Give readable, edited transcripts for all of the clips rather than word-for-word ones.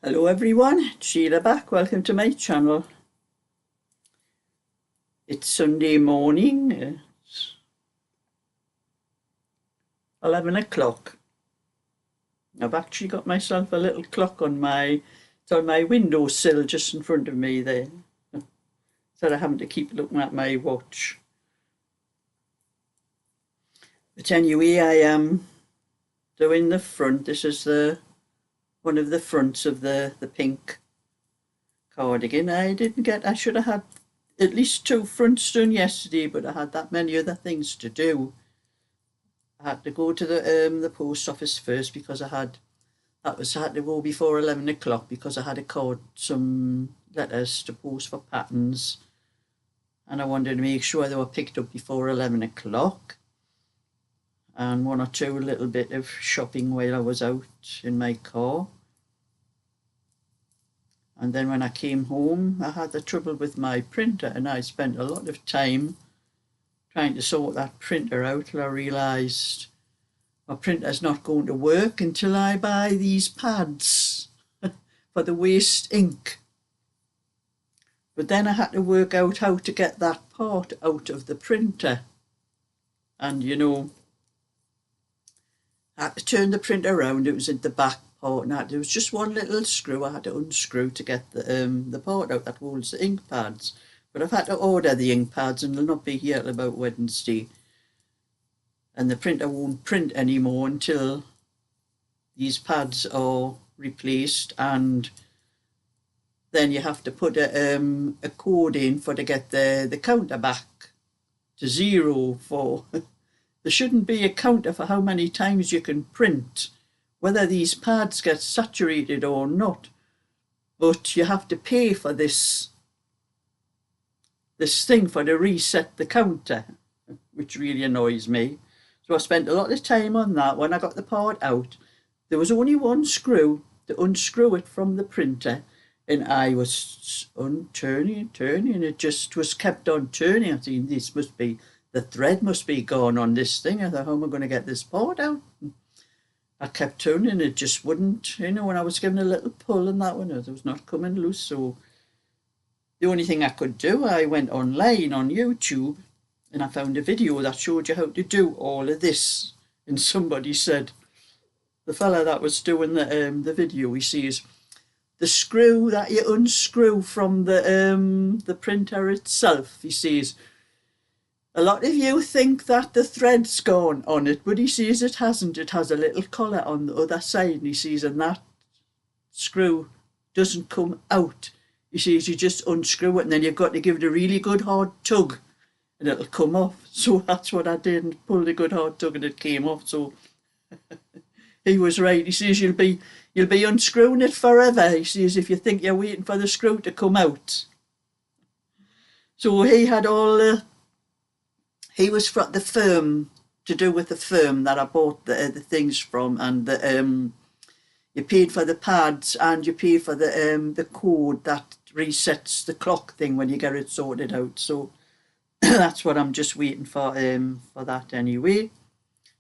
Hello everyone, Sheila back. Welcome to my channel. It's Sunday morning. It's 11 o'clock. I've actually got myself a little clock on it's on my windowsill just in front of me there. So I haven't to keep looking at my watch. But anyway, I am doing the front. This is one of the fronts of the pink cardigan. I should have had at least 2 fronts done yesterday, but I had that many other things to do. I had to go to the post office first because I had to go before 11 o'clock because I had to call some letters to post for patterns, and I wanted to make sure they were picked up before 11 o'clock. And 1 or 2 little bit of shopping while I was out in my car. And then when I came home, I had the trouble with my printer, and I spent a lot of time trying to sort that printer out till I realised my printer's not going to work until I buy these pads for the waste ink. But then I had to work out how to get that part out of the printer. And I had to turn the printer around. It was at the back part, and there was just one little screw I had to unscrew to get the part out that holds the ink pads. But I've had to order the ink pads, and they'll not be here till about Wednesday. And the printer won't print anymore until these pads are replaced, and then you have to put a code in to get the counter back to 0 for... There shouldn't be a counter for how many times you can print, whether these pads get saturated or not. But you have to pay for this thing to reset the counter, which really annoys me. So I spent a lot of time on that. When I got the part out, there was only one screw to unscrew it from the printer, and I was turning, it just was kept on turning. I think the thread must be gone on this thing. I thought, how am I going to get this part out? I kept turning, it just wouldn't, when I was giving a little pull on that one, it was not coming loose. So the only thing I could do, I went online on YouTube, and I found a video that showed you how to do all of this. And somebody said, the fella that was doing the video, he says, the screw that you unscrew from the printer itself, he says, a lot of you think that the thread's gone on it, but he says it hasn't. It has a little collar on the other side, and he says, and that screw doesn't come out. He says you just unscrew it, and then you've got to give it a really good hard tug, and it'll come off. So that's what I did, and pulled a good hard tug, and it came off. So he was right. He says you'll be unscrewing it forever. He says if you think you're waiting for the screw to come out. So he had all he was from the firm, to do with the firm that I bought the things from, and you paid for the pads, and you pay for the code that resets the clock thing when you get it sorted out. So that's what I'm just waiting for that anyway.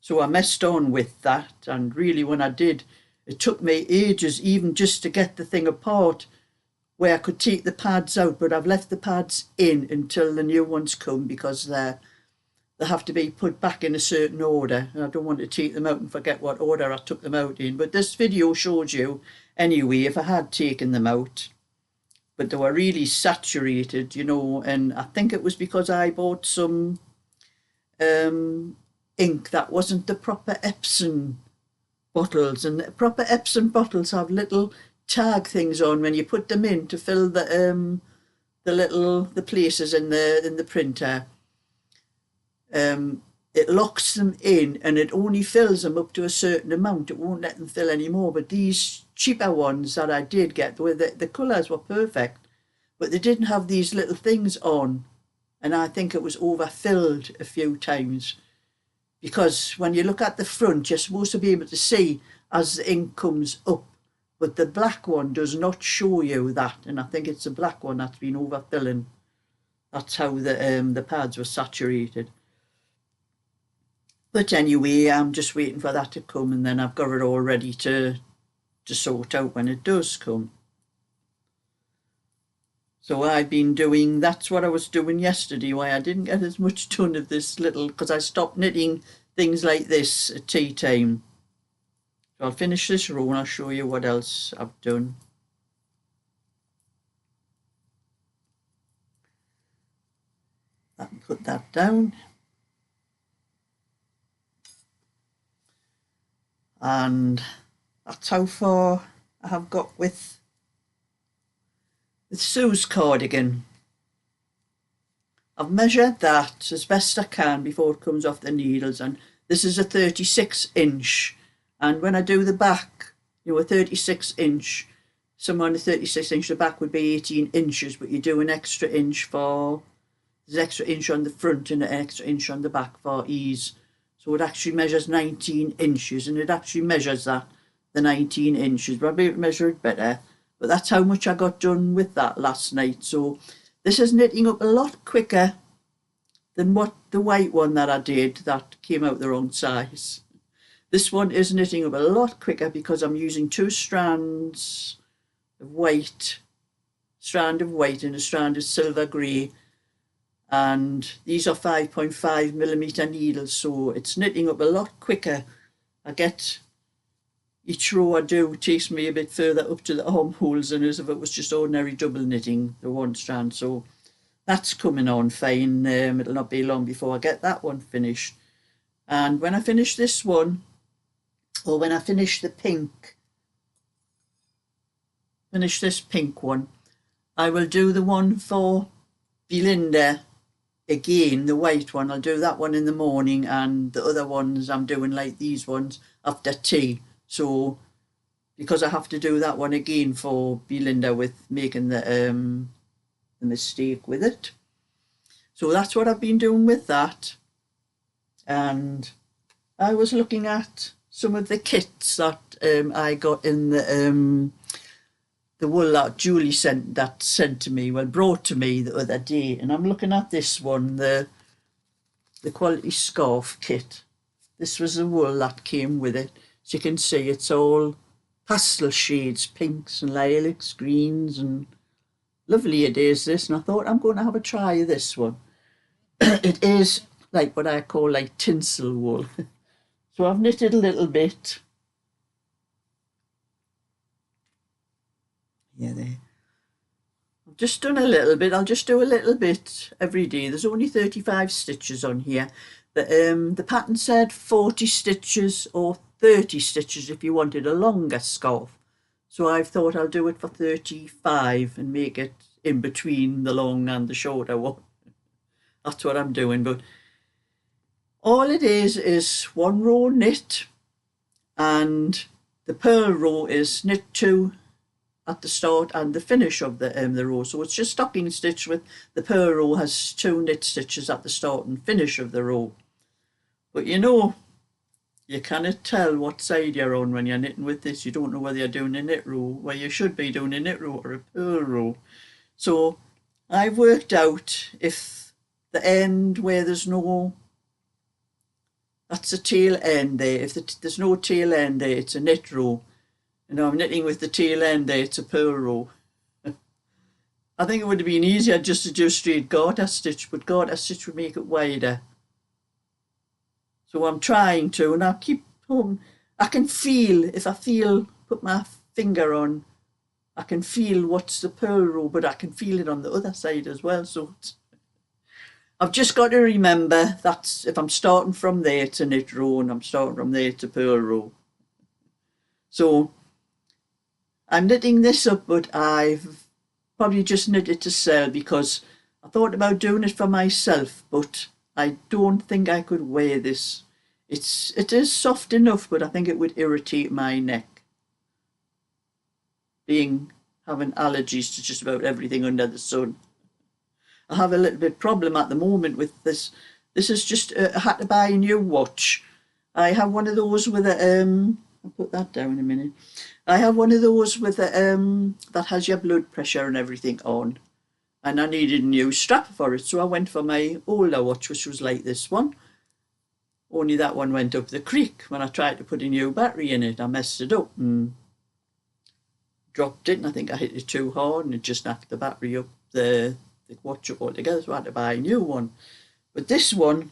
So I messed on with that, and really when I did, it took me ages even just to get the thing apart where I could take the pads out, but I've left the pads in until the new ones come, because they have to be put back in a certain order, and I don't want to take them out and forget what order I took them out in. But this video shows you anyway if I had taken them out, but they were really saturated, and I think it was because I bought some ink that wasn't the proper Epsom bottles, and the proper Epsom bottles have little tag things on when you put them in to fill the places in the printer. It locks them in, and it only fills them up to a certain amount. It won't let them fill any more. But these cheaper ones that I did get, the colours were perfect, but they didn't have these little things on, and I think it was overfilled a few times, because when you look at the front, you're supposed to be able to see as the ink comes up, but the black one does not show you that, and I think it's the black one that's been overfilling. That's how the pads were saturated. But anyway, I'm just waiting for that to come, and then I've got it all ready to to sort out when it does come. So I've been doing, that's what I was doing yesterday, why I didn't get as much done of this little, because I stopped knitting things like this at tea time. So I'll finish this row and I'll show you what else I've done. I can put that down. And that's how far I have got with Sue's cardigan. I've measured that as best I can before it comes off the needles, and this is a 36-inch, and when I do the back, you know, a 36-inch, somewhere on the 36-inch, the back would be 18 inches, but you do an extra inch for, there's an extra inch on the front and an extra inch on the back for ease. So it actually measures 19 inches, and it actually measures that, the 19 inches, but I'll be able to measure it better. But that's how much I got done with that last night. So this is knitting up a lot quicker than what the white one that I did that came out the wrong size. This one is knitting up a lot quicker because I'm using 2 strands of white, strand of white and a strand of silver grey, and these are 5.5mm needles, so it's knitting up a lot quicker. I get, each row I do takes me a bit further up to the armholes than as if it was just ordinary double knitting, the one strand. So that's coming on fine. It'll not be long before I get that one finished. And when I finish this one, or when I finish the pink, finish this pink one, I will do the one for Belinda again, the white one. I'll do that one in the morning, and the other ones I'm doing like these ones after tea. So because I have to do that one again for Belinda with making the mistake with it. So that's what I've been doing with that. And I was looking at some of the kits that I got in the wool that Julie sent to me, well, brought to me the other day, and I'm looking at this one, the quality scarf kit. This was the wool that came with it. As you can see, it's all pastel shades, pinks and lilacs, greens, and lovely it is, this. And I thought I'm going to have a try of this one. It is like what I call like tinsel wool. So I've knitted a little bit. Yeah, there. I've just done a little bit. I'll just do a little bit every day. There's only 35 stitches on here. The pattern said 40 stitches or 30 stitches if you wanted a longer scarf. So I've thought I'll do it for 35 and make it in between the long and the shorter one. That's what I'm doing. But all it is one row knit, and the purl row is knit 2 at the start and the finish of the row. So it's just stocking stitch with the purl row has 2 knit stitches at the start and finish of the row. But you know, you cannot tell what side you're on when you're knitting with this. You don't know whether you're doing a knit row, where you should be doing a knit row or a purl row. So I've worked out if the end where there's no, that's a tail end there. If there's no tail end there, it's a knit row. And I'm knitting with the tail end there, it's a purl row. I think it would have been easier just to do straight garter stitch, but garter stitch would make it wider. So I'm trying to, and I keep home. I can feel, if I feel, put my finger on, I can feel what's the purl row, but I can feel it on the other side as well. So I've just got to remember that if I'm starting from there, it's a knit row, and I'm starting from there, it's a purl row. So I'm knitting this up, but I've probably just knitted to sell because I thought about doing it for myself, but I don't think I could wear this. It is soft enough, but I think it would irritate my neck. Having allergies to just about everything under the sun. I have a little bit problem at the moment with this. This is just, I had to buy a new watch. I have one of those with a, I'll put that down in a minute. I have one of those with a, that has your blood pressure and everything on. And I needed a new strap for it, so I went for my older watch, which was like this one. Only that one went up the creek when I tried to put a new battery in it. I messed it up and dropped it, and I think I hit it too hard and it just knocked the battery up, the watch up altogether, so I had to buy a new one. But this one,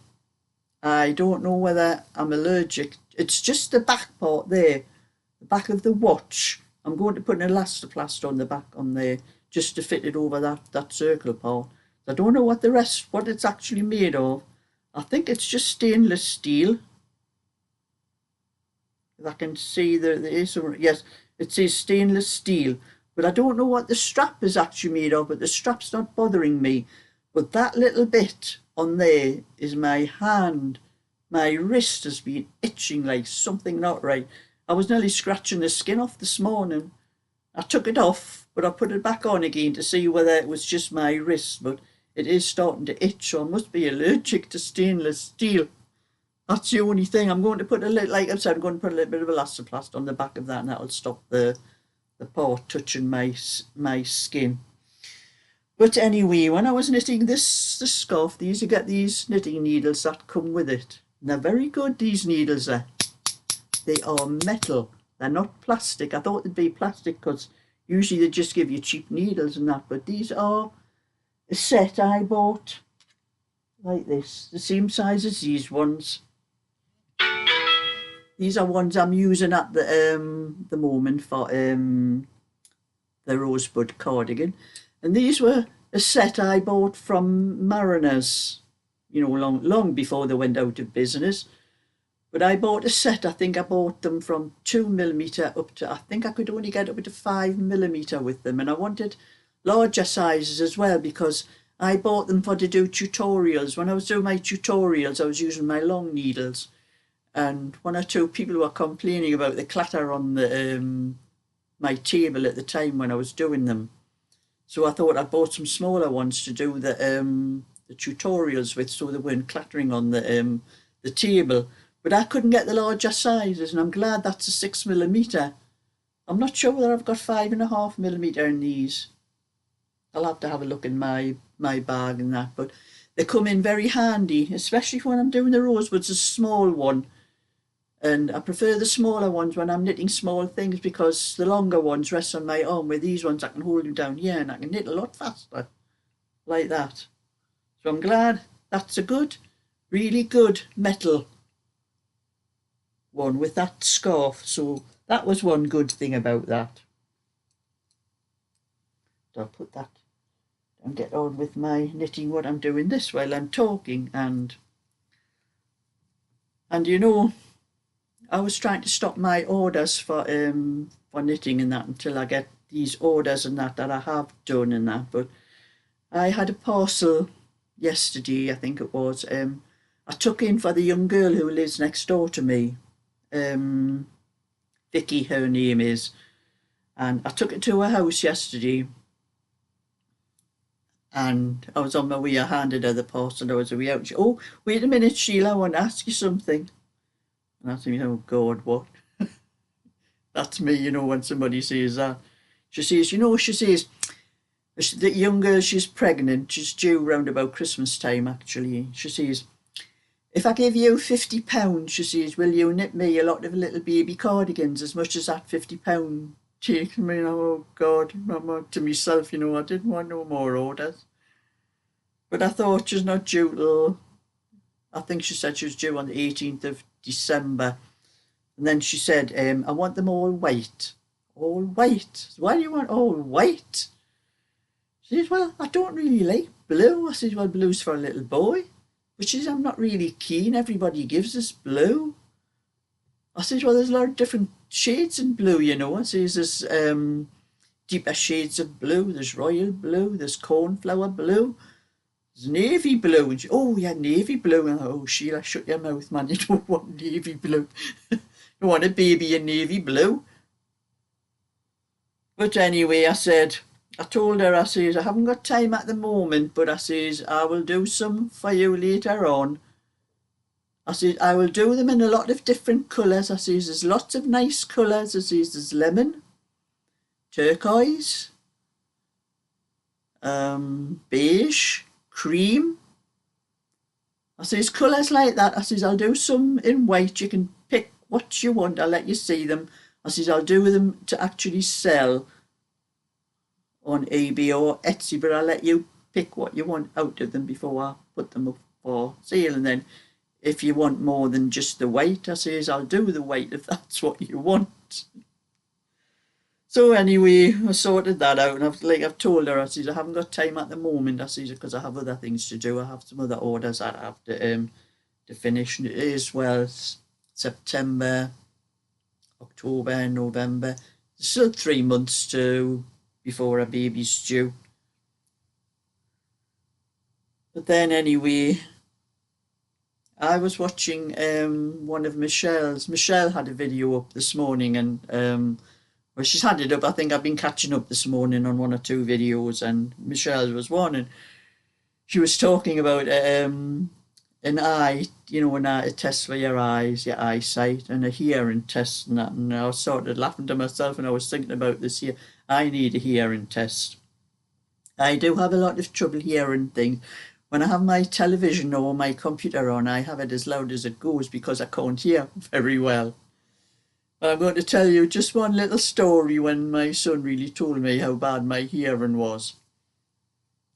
I don't know whether I'm allergic. It's just the back part there, the back of the watch. I'm going to put an elastoplast on the back on there just to fit it over that circle part. I don't know what it's actually made of. I think it's just stainless steel. If I can see there is some, yes, it says stainless steel, but I don't know what the strap is actually made of, but the strap's not bothering me. But that little bit on there is my hand. My wrist has been itching like something not right. I was nearly scratching the skin off this morning. I took it off, but I put it back on again to see whether it was just my wrist, but it is starting to itch, so I must be allergic to stainless steel. That's the only thing. I'm going to put a little, like I said, I'm going to put a little bit of elastoplast on the back of that, and that'll stop the part touching my skin. But anyway, when I was knitting this scarf, you get these knitting needles that come with it. And they're very good, these needles are. They are metal. They're not plastic. I thought they'd be plastic because usually they just give you cheap needles and that. But these are a set I bought like this. The same size as these ones. These are ones I'm using at the moment for the Rosebud cardigan. And these were a set I bought from Mariners, you know, long before they went out of business. But I bought a set. I think I bought them from 2mm up to, I think I could only get up to 5mm with them. And I wanted larger sizes as well because I bought them for to do tutorials. When I was doing my tutorials, I was using my long needles. And one or two people were complaining about the clatter on the my table at the time when I was doing them. So I thought I bought some smaller ones to do the tutorials with, so they weren't clattering on the table. But I couldn't get the larger sizes, and I'm glad that's a 6mm. I'm not sure whether I've got 5.5mm in these. I'll have to have a look in my bag and that, but they come in very handy, especially when I'm doing the rosebuds, a small one. And I prefer the smaller ones when I'm knitting small things because the longer ones rest on my arm. With these ones I can hold them down here and I can knit a lot faster, like that. So I'm glad that's a good, really good metal one with that scarf. So that was one good thing about that. So I'll put that and get on with my knitting what I'm doing this while I'm talking. And you know, I was trying to stop my orders for knitting and that until I get these orders and that I have done and that. But I had a parcel yesterday, I think it was. I took in for the young girl who lives next door to me. Vicky, her name is. And I took it to her house yesterday. And I was on my way, I handed her the parcel, I was away out. She, oh, wait a minute, Sheila, I want to ask you something. And I think, oh God, what? That's me, you know, when somebody says that. She says, you know, she says, the young girl, she's pregnant, she's due round about Christmas time, actually. She says, if I give you £50, she says, will you knit me a lot of little baby cardigans as much as that £50 takes me? Oh God, to myself, you know, I didn't want no more orders. But I thought she's not due till, I think she said she was due on the 18th of December. And then she said, I want them all white. All white? Why do you want all white? She says, well, I don't really like blue. I said, well, blue's for a little boy. But she says, I'm not really keen. Everybody gives us blue. I said, well, there's a lot of different shades in blue, you know. I says, there's deeper shades of blue. There's royal blue. There's cornflower blue. Navy blue. And she, oh yeah, navy blue. And oh, Sheila, shut your mouth, man. You don't want navy blue. You want a baby in navy blue. But anyway, I told her, I says, I haven't got time at the moment, but I says, I will do some for you later on. I says, I will do them in a lot of different colours. I says, there's lots of nice colours. I says, there's lemon, turquoise, beige, cream. I says, colours like that. I says, I'll do some in white. You can pick what you want. I'll let you see them. I says, I'll do them to actually sell. on eBay or Etsy, but I'll let you pick what you want out of them before I put them up for sale. And then if you want more than just the weight, I says I'll do the weight if that's what you want. So anyway, I sorted that out, and I've told her, I says I haven't got time at the moment, I says, because I have other things to do. I have some other orders that I have to finish. And it is, well, September, October, November. There's still 3 months before a baby's due. But then anyway, I was watching one of Michelle's. Michelle had a video up this morning, and well, she's had it up. I think I've been catching up this morning on 1 or 2 videos, and Michelle was one, and she was talking about an eye, a test for your eyes, your eyesight, and a hearing test and that. And I was sort of laughing to myself, and I was thinking about this here. I need a hearing test. I do have a lot of trouble hearing things. When I have my television or my computer on, I have it as loud as it goes because I can't hear very well. But I'm going to tell you just one little story when my son really told me how bad my hearing was.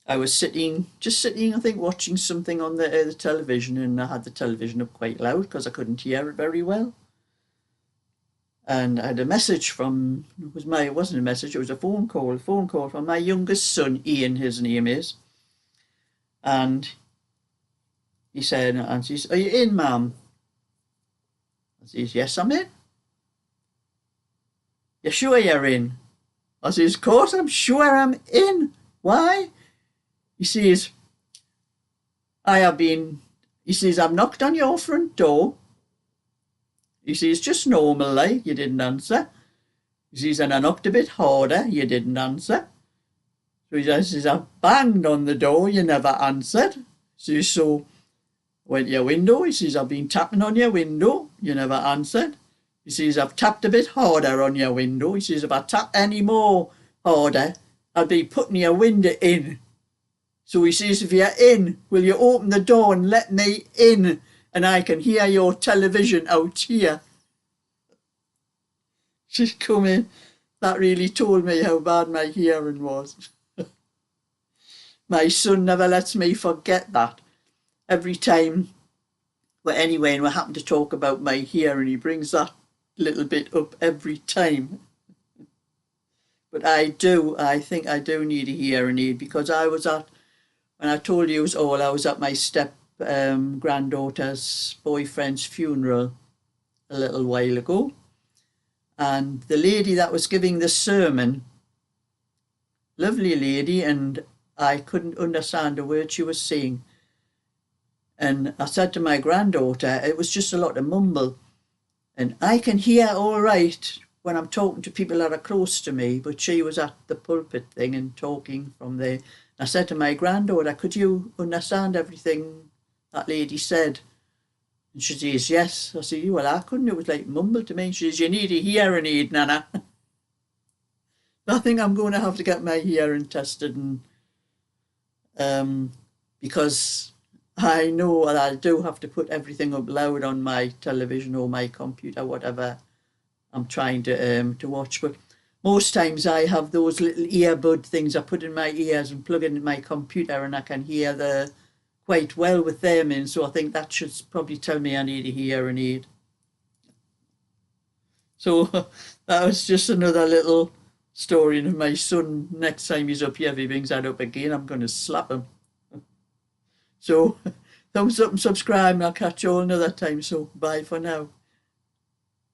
I was just sitting, I think, watching something on the television, and I had the television up quite loud because I couldn't hear it very well. And I had a message from, it wasn't a message, it was a phone call from my youngest son, Ian, his name is. And he said, and she said, "Are you in, Mum?" I says, "Yes, I'm in." "You sure you're in?" I says, "Of course I'm sure I'm in. Why?" He says, I've knocked on your front door." He says, "Just normal like, you didn't answer." He says, "And I knocked a bit harder, you didn't answer." So he says, "I banged on the door, you never answered." He says, "So went to your window." He says, "I've been tapping on your window, you never answered." He says, "I've tapped a bit harder on your window." He says, "If I tap any more harder, I'll be putting your window in." So he says, "If you're in, will you open the door and let me in, and I can hear your television out here?" She's come in. That really told me how bad my hearing was. My son never lets me forget that. Every time we happen to talk about my hearing, he brings that little bit up every time. But I think I do need a hearing aid, because when I told you I was at my granddaughter's boyfriend's funeral a little while ago. And the lady that was giving the sermon, lovely lady, and I couldn't understand a word she was saying. And I said to my granddaughter, it was just a lot of mumble. And I can hear all right when I'm talking to people that are close to me, but she was at the pulpit thing and talking from there. I said to my granddaughter, "Could you understand everything that lady said?" And she says, "Yes." I said, "Well, I couldn't. It was like mumble to me." She says, "You need a hearing aid, Nana." I think I'm going to have to get my hearing tested, and because I know that I do have to put everything up loud on my television or my computer, whatever I'm trying to watch. But most times I have those little earbud things I put in my ears and plug in my computer, and I can hear quite well with them in. So I think that should probably tell me I need a hearing aid. So that was just another little story. And my son, next time he's up here, if he brings that up again, I'm going to slap him. So thumbs up and subscribe, and I'll catch you all another time. So bye for now.